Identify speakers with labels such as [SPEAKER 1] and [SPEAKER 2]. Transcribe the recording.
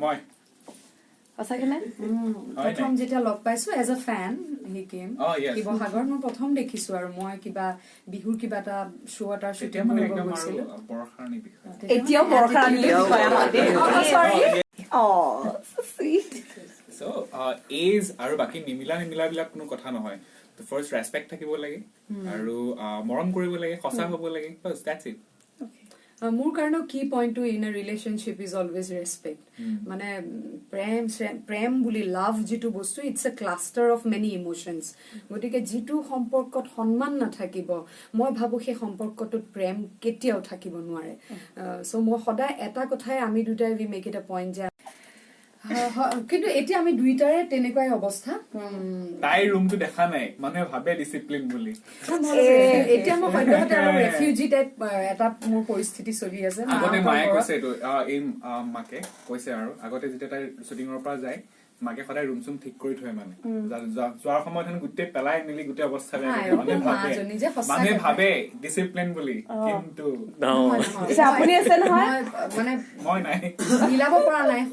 [SPEAKER 1] মই
[SPEAKER 2] সঁচাকে নে
[SPEAKER 3] প্ৰথম যেতিয়া লগ পাইছো এজ আ ফেন হি কেম শিৱসাগৰ মই প্ৰথম দেখিছো আৰু মই কিবা বিহুৰ কিবা এটা শ্ব' এটাৰ শ্বুটিং কৰিব গৈছিলো
[SPEAKER 1] বৰষাৰণী বিষয়
[SPEAKER 2] এতিয়াও বৰষাৰণী বিষয় আমাৰ দেই সৰি
[SPEAKER 1] So, age আৰু বাকি নিমিলা বিলাক কোনো কথা নহয়. The first respect থাকিব লাগে আৰু মৰম কৰিব লাগে, সঁচা হ'ব লাগে. Bas, that's it.
[SPEAKER 3] মোৰ কাৰণে কি পইণ্টটো in a relationship is always respect মানে প্ৰেম বুলি লাভ যিটো বস্তু it's a cluster of many emotions গতিকে যিটো সম্পৰ্কত সন্মান নাথাকিব মই ভাবো সেই সম্পৰ্কটোত প্ৰেম কেতিয়াও থাকিব নোৱাৰে চ' মই সদায় এটা কথাই আমি দুটাই উই মেক ইট এ পইণ্ট যে কিন্তু এতিয়া আমি দুইটাৰে তেনেকুৱাই অৱস্থা
[SPEAKER 1] তাই ৰুমটো দেখা নাই মানুহে ভাবে ডিসিপ্লিন বুলি
[SPEAKER 3] এতিয়া মই সদ্যহতে অলপ ৰেফিউজি টাইপ এটা মোৰ পৰিস্থিতি চলি আছে
[SPEAKER 1] আগতে মায়ে কৈছে এইটো এই মাকে কৈছে আৰু আগতে যেতিয়া তাই শ্বুটিঙৰ পৰা যায় মাকে সদায় ৰুম চুম ঠিক কৰি থয় মানে যোৱাৰ সময়ত গোটেই পেলাই মিলি গোটেই অৱস্থা মানুহে ভাবে ডিসিপ্লিন বুলি কিন্তু
[SPEAKER 2] আপুনি আছে নহয়
[SPEAKER 3] মানে
[SPEAKER 1] মই নাই
[SPEAKER 3] মিলাব পৰা নাই